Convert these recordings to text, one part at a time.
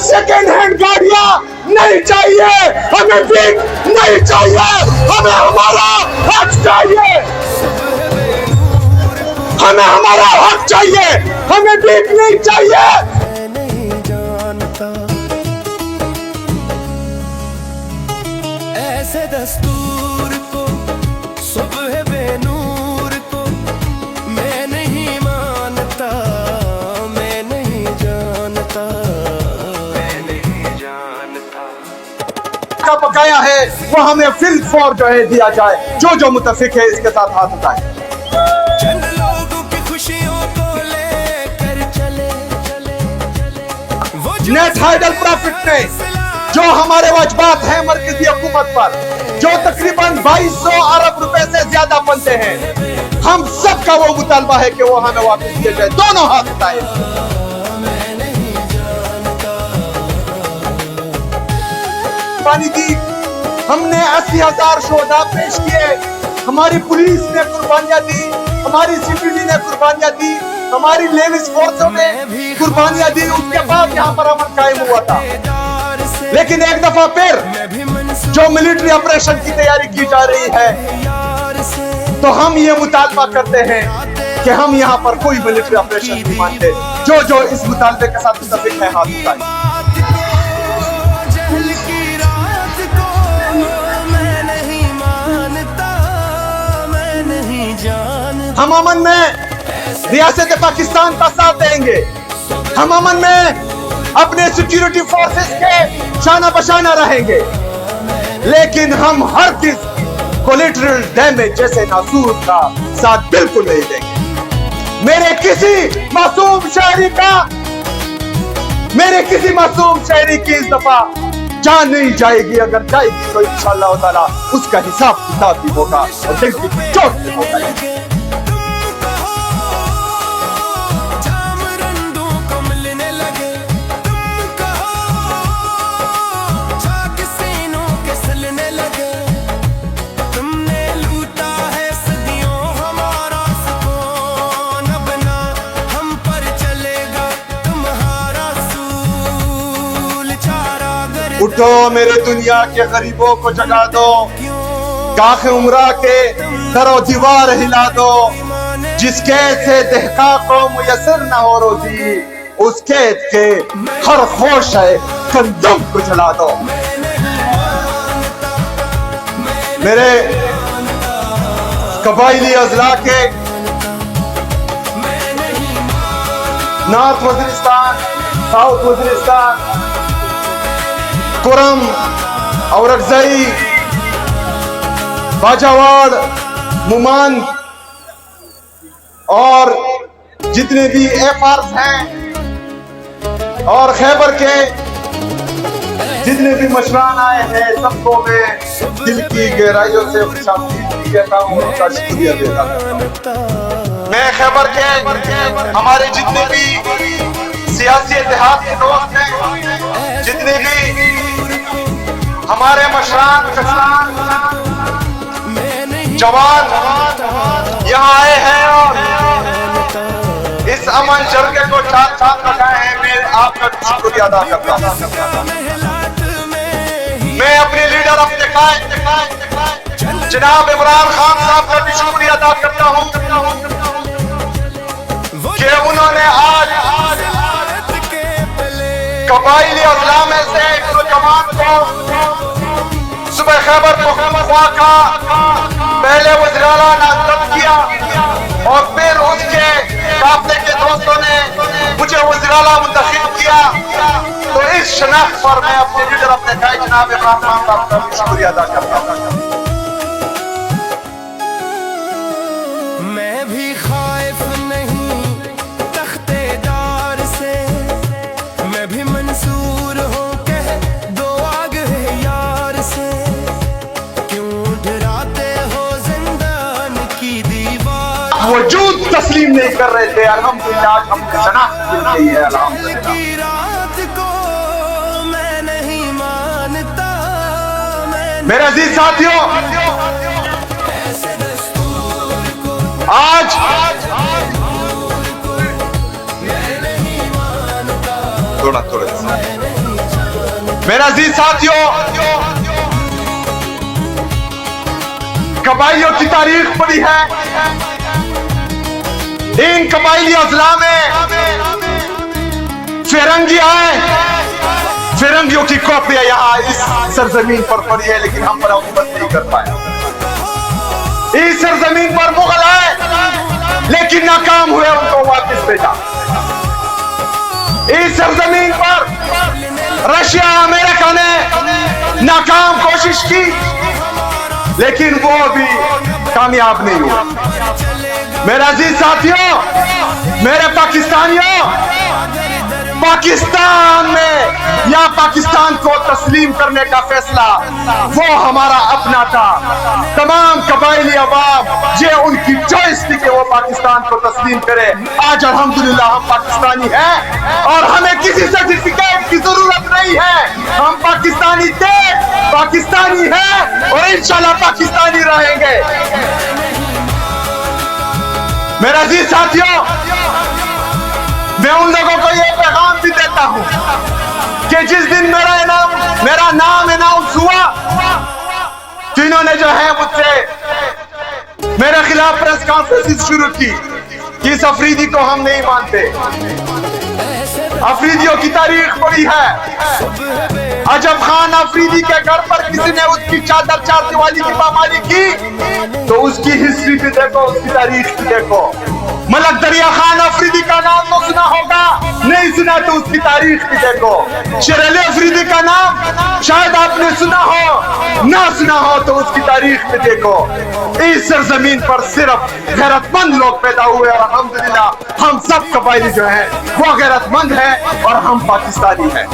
Second hand गाड़ियां नहीं चाहिए, हमें भीख नहीं चाहिए, हमें हमारा हक चाहिए, हमें हमारा हक चाहिए, हमें भीख नहीं चाहिए। ऐसे दस्तूर को सुबह बेनूर को मैं नहीं मानता, मैं नहीं जानता, मैं नहीं जानता। का बकाया है वो हमें फिल फॉर जो है दिया जाए, जो मुतफिक है इसके साथ हाथ उठाए। चंद लोगों की खुशियों को लेकर चले वो नेट हाइडल प्रॉफिट ने जो हमारे वाजबात हैं मरकजी हुकूमत पर, जो तकरीबन 2200 अरब रुपए से ज्यादा बनते हैं, हम सबका वो मुतालबा है कि वो हमें वापस दिए जाए। दोनों हाथ उठाए। पानी दी, हमने 80,000 शोधा पेश किए, हमारी पुलिस ने कुर्बानियां दी, हमारी सिक्योरिटी ने कुर्बानियां दी, हमारी लेविस फोर्सों ने कुर्बानियां दी। उसके बाद यहाँ पर अमन कायम हुआ था। लेकिन एक दफा फिर जो मिलिट्री ऑपरेशन की तैयारी की जा रही है, तो हम ये मुतालबा करते हैं कि हम यहाँ पर कोई मिलिट्री ऑपरेशन नहीं मानते। जो इस मुतालबे के साथ मुतफिक है हाथ उठाए। हम अमन में रियासत पाकिस्तान का साथ देंगे, हम अमन में अपने सिक्योरिटी फोर्सेस के शाना बशाना रहेंगे, लेकिन हम हर किस कोलेटरल डैमेज जैसे नासूर का साथ बिल्कुल नहीं देंगे। मेरे किसी मासूम शहरी की इस दफा जान नहीं जाएगी, अगर जाएगी तो इंशाअल्लाह ताला उसका हिसाब किताब भी होगा और दिल की चोट भी होगा। उठो मेरे दुनिया के गरीबों को जगा दो, काखे उमरा के दरो दीवार हिला दो, जिसके से दहका को मुयसर न हो रोजी, उसके के हर होश है कंदम को जला दो। मेरे कबाइली अजला के नॉर्थ वजीरिस्तान, साउथ वजीरिस्तान, कुरम, औरकजई, बाजावाड़, मुमान और जितने भी एफआर्स हैं और खैबर के जितने भी मशरान आए हैं, सबको मैं दिल की गहराइयों से खुशामदीद कहता हूँ, उनका शुक्रिया देता हूँ। मैं खैबर के हमारे जितने भी सियासी इत्तेहाद के दोस्त हैं, जितने भी हमारे मशरान जवान यहाँ आए हैं और इस अमन जरगे को साथ लगाए हैं, मैं आपका शुक्रिया अदा करता हूँ। मैं अपने लीडर अपने कायद जनाब इमरान खान साहब का भी शुक्रिया अदा करता हूँ कि उन्होंने आज कबाइली अजला में से एक जवान को सुबह खैबर पख्तूनख्वा का पहले वज़ीर-ए-आला नामजद किया और फिर उसके काफले के दोस्तों ने मुझे वज़ीर-ए-आला मुंतखब किया। तो इस शनाख्त पर मैं अपने लीडर अपने कायद जनाब इमरान खान साहब का भी शुक्रिया अदा करता हूँ। मैं भी खाइफ नहीं तख्तेदार से, मैं भी मंसूर हूँ कह दो आग है यार से, क्यों डराते हो जिंदान की दीवार। वजूद तस्लीम नहीं कर रहे थे, अल्हम्दुलिल्लाह आज हमने शनाख्त मिल गई है, अल्हम्दुलिल्लाह। की रात को मैं नहीं मानता, मेरे अजीज साथियों, आज थोड़ा मेरे अजीज साथियों, कबाइलियों की तारीख पड़ी है। इन कबाइली अजला में फिरंगी आए, फिरंगियों की कॉपियां यहाँ इस सरजमीन पर पड़ी है, लेकिन हम पर हुकूमत नहीं कर पाए। इस सरजमीन पर मुगल आए, लेकिन नाकाम हुए, उनको वापस भेजा। इस सरजमीन पर रशिया अमेरिका ने नाकाम कोशिश की, लेकिन वो भी कामयाब नहीं हुआ। मेरे अजीज साथियों, मेरे पाकिस्तानियों, पाकिस्तान में या पाकिस्तान को तस्लीम करने का फैसला वो हमारा अपना था। तमाम कबाइली अवाम ये उनकी चॉइस थी कि वो पाकिस्तान को तस्लीम करे। आज अल्हम्दुलिल्लाह हम पाकिस्तानी हैं और हमें किसी सर्टिफिकेट की जरूरत नहीं है। हम पाकिस्तानी थे, पाकिस्तानी हैं और इंशाल्लाह पाकिस्तानी रहेंगे। मेरे अजीज साथियों, मैं उन लोगों को ये पैगाम भी देता हूं कि जिस दिन मेरा नाम अनाउंस हुआ, तो इन्होंने जो है मुझसे मेरे खिलाफ प्रेस कॉन्फ्रेंस शुरू की कि इस अफरीदी को हम नहीं मानते। अफरीदियों की तारीख पड़ी है। अजब खान अफरीदी के घर पर किसी ने उसकी चादर चार दिवाली की पामाली की, तो उसकी हिस्ट्री भी देखो, उसकी तारीख भी देखो। मलक दरिया खान अफरीदी का नाम तो सुना होगा, नहीं सुना तो उसकी तारीख भी देखो। शेर अली अफरीदी का नाम शायद आपने सुना हो, ना सुना हो तो उसकी तारीख भी देखो। इस सरजमीन पर सिर्फ गैरतमंद लोग पैदा हुए और अल्हम्दुलिल्लाह हम सब कबाइली जो हैं वो गैरतमंद हैं और हम पाकिस्तानी हैं।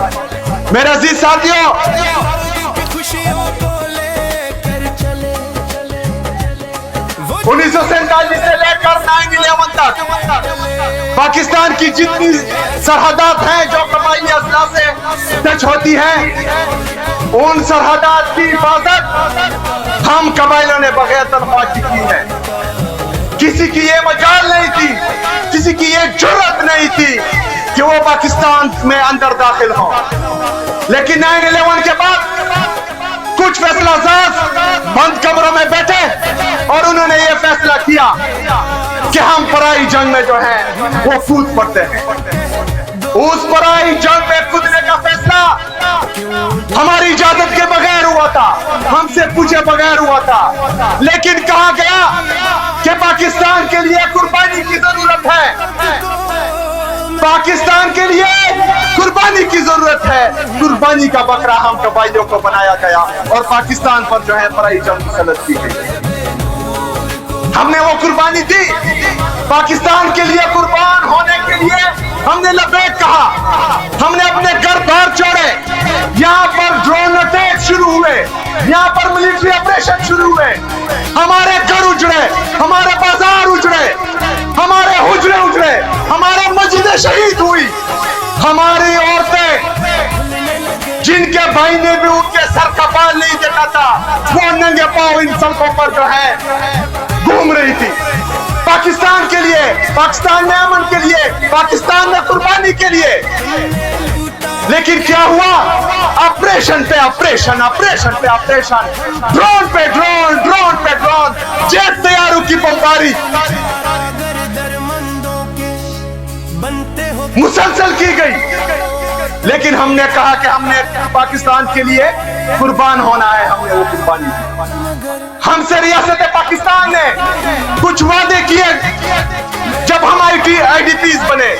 मेरे अजीज साथियों, 1947 से लेकर 9/11 तक पाकिस्तान की जितनी सरहदात हैं जो कबाइली अजला से टच होती हैं, उन सरहदात की हिफाजत हम कबाइलों ने बगैर तनख्वाह की है। किसी की ये मजाल नहीं थी, किसी की ये जुर्रत नहीं थी कि वो पाकिस्तान में अंदर दाखिल हो। लेकिन 9/11 के बाद कुछ फैसला साज बंद कमरों में बैठे और उन्होंने ये फैसला किया कि हम पराई जंग में जो है वो कूद पड़ते हैं। उस पराई जंग में कूदने का फैसला हमारी इजाजत के बगैर हुआ था, हमसे पूछे बगैर हुआ था। लेकिन कहा गया कि पाकिस्तान के लिए कुर्बानी की जरूरत है, पाकिस्तान के लिए कुर्बानी की जरूरत है। कुर्बानी का बकरा हम कबाइलियों को बनाया गया और पाकिस्तान पर जो है पराई जंग मुसल्लत की गई। हमने वो कुर्बानी दी, पाकिस्तान के लिए कुर्बान होने के लिए हमने लबैक कहा। हमने अपने घर बार छोड़े, यहाँ पर ड्रोन अटैक शुरू हुए, यहाँ पर मिलिट्री ऑपरेशन शुरू हुए, हमारे घर उजड़े, हमारे बाजार उजड़े, हमारे हुजरे उजड़े, हमारे मस्जिदें शहीद हुई, हमारी औरतें जिनके भाई ने भी उनके सर का बाल नहीं देखा था वो नंगे पांव इन सड़कों पर जो है घूम रही थी। पाकिस्तान के लिए, पाकिस्तान में अमन के लिए, पाकिस्तान में कुर्बानी के लिए। लेकिन क्या हुआ? ऑपरेशन पे ऑपरेशन, ऑपरेशन पे ऑपरेशन, ड्रोन पे ड्रोन, ड्रोन पे ड्रोन, जेट तैयारों की बमबारी मुसलसल की गई। लेकिन हमने कहा कि हमने पाकिस्तान के लिए कुर्बान होना है, हमने वो कुर्बानी की। हमसे रियासत पाकिस्तान ने कुछ वादे किए जब हम IDPs बने,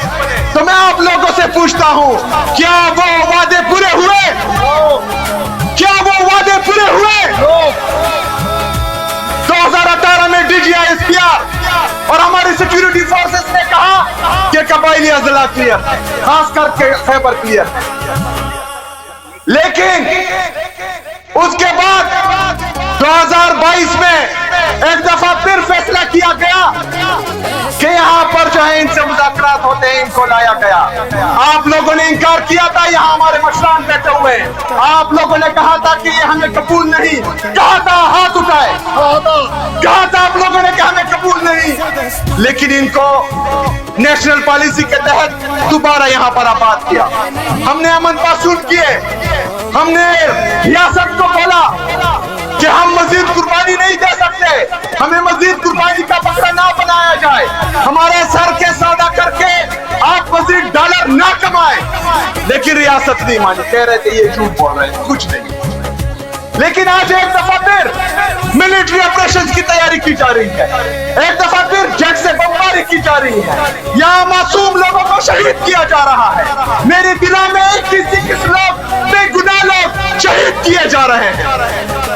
तो मैं आप लोगों से पूछता हूं, क्या वो वादे पूरे हुए? क्या वो वादे पूरे हुए? 2018 में DGI SPR और हमारी सिक्योरिटी फोर्सेस ने कहा कि कबाइली अजला क्लियर, खास करके खैबर क्लियर। लेकिन उसके बाद 2022 में एक दफा फिर फैसला किया गया कि यहाँ पर जो है इनसे मुज़ाकरात होते हैं, इनको लाया गया। आप लोगों ने इनकार किया था, यहाँ हमारे मशरान बैठे हुए, आप लोगों ने कहा था कि ये हमें कबूल नहीं, कहा था, हाथ उठाए, कहा था आप लोगों ने कि हमें कबूल नहीं। लेकिन इनको नेशनल पॉलिसी के तहत दोबारा यहाँ पर आबाद किया। हमने अमन पासून किए, ہم نے ریاست کو بولا کہ ہم مزید قربانی نہیں دے سکتے, ہمیں مزید قربانی کا بکرا نہ بنایا جائے, ہمارے سر کے سودا کر کے آپ مزید ڈالر نہ کمائیں. لیکن ریاست نہیں مانی, کہہ رہے تھے یہ جھوٹ بول رہے ہیں, کچھ نہیں. لیکن آج ایک دفعہ پھر ملٹری آپریشن کی تیاری کی جا رہی ہے, ایک دفعہ پھر جیٹ سے بمباری کی جا رہی ہے, یہاں معصوم لوگوں کو شہید کیا جا رہا ہے. میرے دلوں میں 21 لوگ بے گناہ لوگ شہید کیے جا رہے ہیں.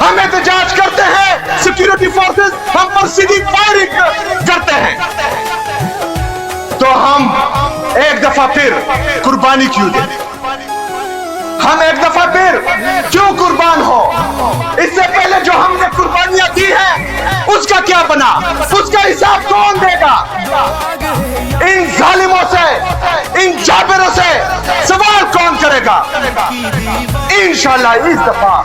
ہم احتجاج کرتے ہیں, سیکیورٹی فورسز ہم پر سیدھی فائرنگ کرتے ہیں, تو ہم ایک دفعہ پھر قربانی کیوں دیں؟ ہم ایک دفعہ پھر کیوں قربان ہو؟ اس سے پہلے جو ہم نے قربانیاں دی ہیں اس کا کیا بنا؟ اس کا حساب کون دے گا؟ ان ظالموں سے, ان جابروں سے سوال کون کرے گا؟ انشاءاللہ اس دفعہ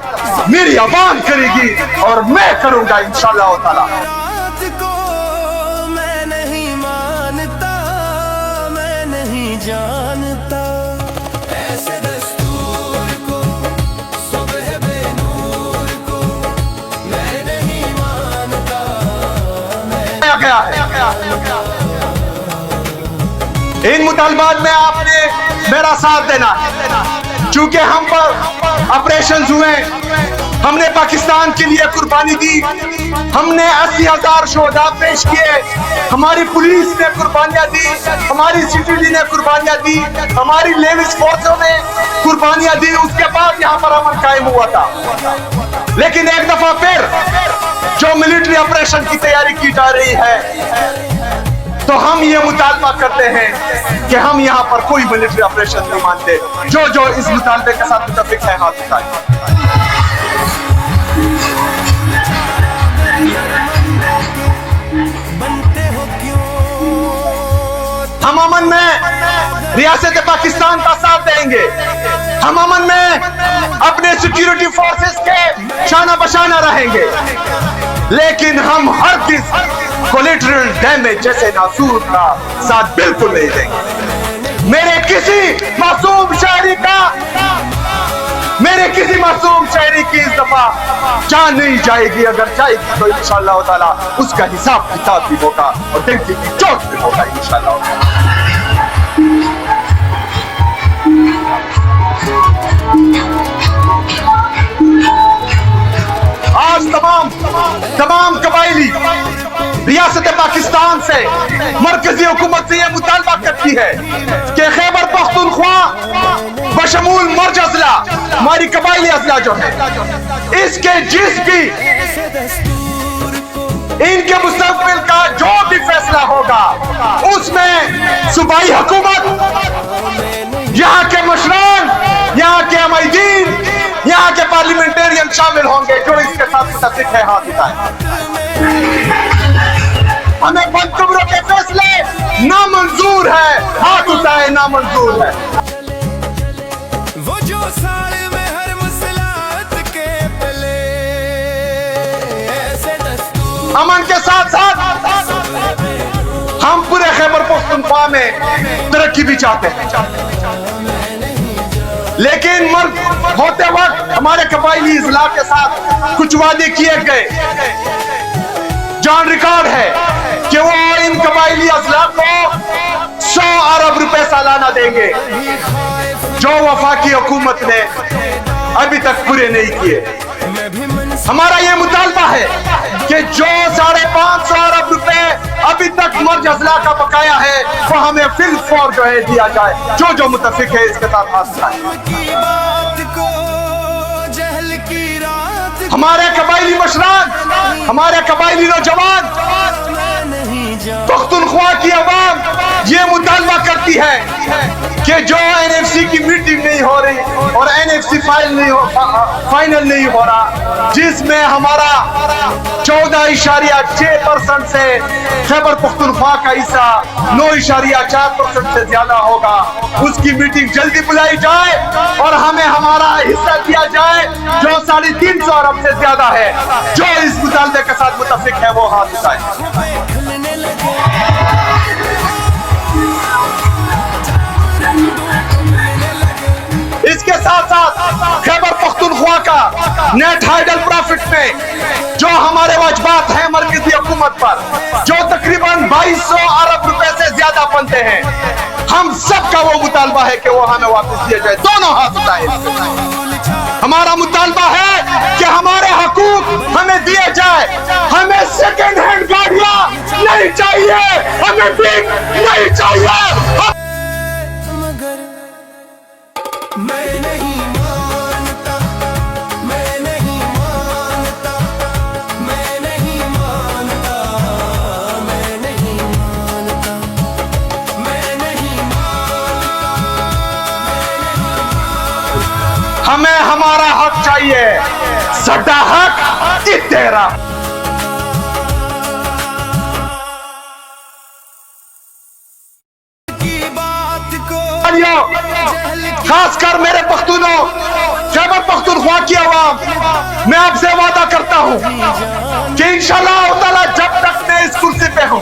میری عوام کرے گی اور میں کروں گا انشاءاللہ تعالی. رات کو میں نہیں مانتا, میں نہیں جانتا ایسے دستور کو, صبح بے نور کو میں نہیں مانتا. گیا ہے ان مطالبات میں آپ نے میرا ساتھ دینا ہے, چونکہ ہم پر آپریشنز ہوئے, ہم نے پاکستان کے لیے قربانی دی, ہم نے 80,000 شہداء پیش کیے, ہماری پولیس نے قربانیاں دی, ہماری CTD نے قربانیاں دی, ہماری لیویس فورسوں نے قربانیاں دی. اس کے بعد یہاں پر امن قائم ہوا تھا. لیکن ایک دفعہ پھر جو ملٹری آپریشن کی تیاری کی جا رہی ہے, تو ہم یہ مطالبہ کرتے ہیں کہ ہم یہاں پر کوئی ملٹری آپریشن نہیں مانتے. جو اس مطالبے کے ساتھ متفق ہے ہاتھ اٹھائیں. ہم امن میں ریاست پاکستان کا ساتھ دیں گے, ہم امن میں اپنے سیکیورٹی فورسز کے شانہ بشانہ رہیں گے, لیکن ہم ہر کس کولیٹرل ڈیمیج جیسے ناسور کا ساتھ بالکل نہیں دیں گے. میرے کسی معصوم شہری کی اس دفعہ جان نہیں جائے گی, اگر جائے گی تو انشاءاللہ تعالی اس کا حساب کتاب بھی ہوگا اور دل کی چوٹ بھی ہوگا انشاءاللہ تعالی. آج تمام قبائلی ریاست پاکستان سے, مرکزی حکومت سے یہ مطالبہ کرتی ہے کہ خیبر پختونخوا بشمول مرج اضلاع, ہماری قبائلی اضلاع جو ہے, اس کے جس بھی ان کے مستقبل کا جو بھی فیصلہ ہوگا اس میں صوبائی حکومت, یہاں کے مشران, یہاں کے عمائدین, یہاں کے پارلیمنٹرین شامل ہوں گے. جو اس کے ساتھ متفق ہے ہاتھ اٹھائیں. ہمیں بند کمروں کے فیصلے نامنظور ہے, ہاتھ اٹھائیں, نامنظور ہے. وہ جو سال میں ہر مسلات کے پلے ایسے دستور, امن کے ساتھ ساتھ ہم پورے خیبر پختونخوا میں ترقی بھی چاہتے ہیں, لیکن مرد ہوتے وقت ہمارے قبائلی اضلاع کے ساتھ کچھ وعدے کیے گئے. جان ریکارڈ ہے کہ وہ ان قبائلی اضلاع کو 100 ارب روپے سالانہ دیں گے, جو وفاقی حکومت نے ابھی تک پورے نہیں کیے. ہمارا یہ مطالبہ ہے کہ جو 550 ارب روپے ابھی تک مرج اضلاع کا بقایا ہے وہ ہمیں فی الفور جو ہے دیا جائے. جو متفق ہے اس کے ساتھ ہاتھ اٹھائیں. ہمارے قبائلی مشران, ہمارے قبائلی نوجوان, پختونخوا کی عوام یہ مطالبہ کرتی ہے کہ جو NFC کی میٹنگ نہیں ہو رہی اور NFC فائنل نہیں ہو رہا, جس میں ہمارا 14.6% سے خیبر پختونخوا کا حصہ 9.4% سے زیادہ ہوگا, اس کی میٹنگ جلدی بلائی جائے اور ہمیں ہمارا حصہ دیا جائے جو 350 ارب سے زیادہ ہے. جو اس مطالبے کے ساتھ متفق ہے وہ ہاتھ اٹھائیں. اس کے ساتھ ساتھ خیبر پختونخوا کا نیٹ ہائیڈل پروفٹ میں جو ہمارے واجبات ہیں مرکزی حکومت پر، جو تقریباً 2200 ارب روپے سے زیادہ بنتے ہیں، ہم سب کا وہ مطالبہ ہے کہ وہ ہمیں واپس دیا جائے. دونوں ہاتھ اٹھائے. ہمارا مطالبہ ہے کہ ہمارے حقوق ہمیں دیے جائے. ہمیں سیکنڈ ہینڈ گاڑیاں نہیں چاہیے، ہمیں بھیک نہیں چاہیے. مگر میں نہیں مانتا، میں نہیں مانتا، میں نہیں مانتا، میں نہیں مانتا، میں نہیں مانتا. ہمیں ہمارا حق چاہیے. سڈا حق کہ تیرا. کی بات کو خاص کر میرے پختونوں، خیبر پختونخوا کی عوام، میں آپ سے وعدہ کرتا ہوں کہ انشاءاللہ تعالیٰ جب تک میں اس کرسی پہ ہوں،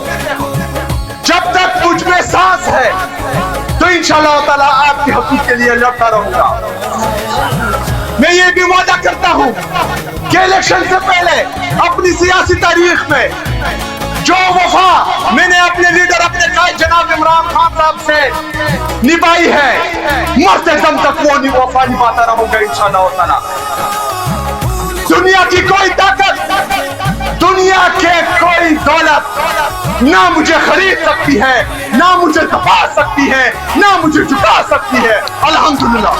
جب تک مجھ میں سانس ہے، تو انشاءاللہ تعالیٰ آپ کے حقوق کے لیے لڑتا رہوں گا. میں یہ بھی وعدہ کرتا ہوں کہ الیکشن سے پہلے اپنی سیاسی تاریخ میں جو وفا میں نے اپنے لیڈر، اپنے قائد جناب عمران خان صاحب سے نبھائی ہے، مرتے دم تک وہ وفا نبھاتا رہوں گا انشاءاللہ تعالیٰ. دنیا کی کوئی طاقت، دنیا کے کوئی دولت نہ مجھے خرید سکتی ہے، نہ مجھے دبا سکتی ہے، نہ مجھے جھکا سکتی ہے. الحمدللہ.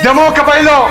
جموں قبائلیوں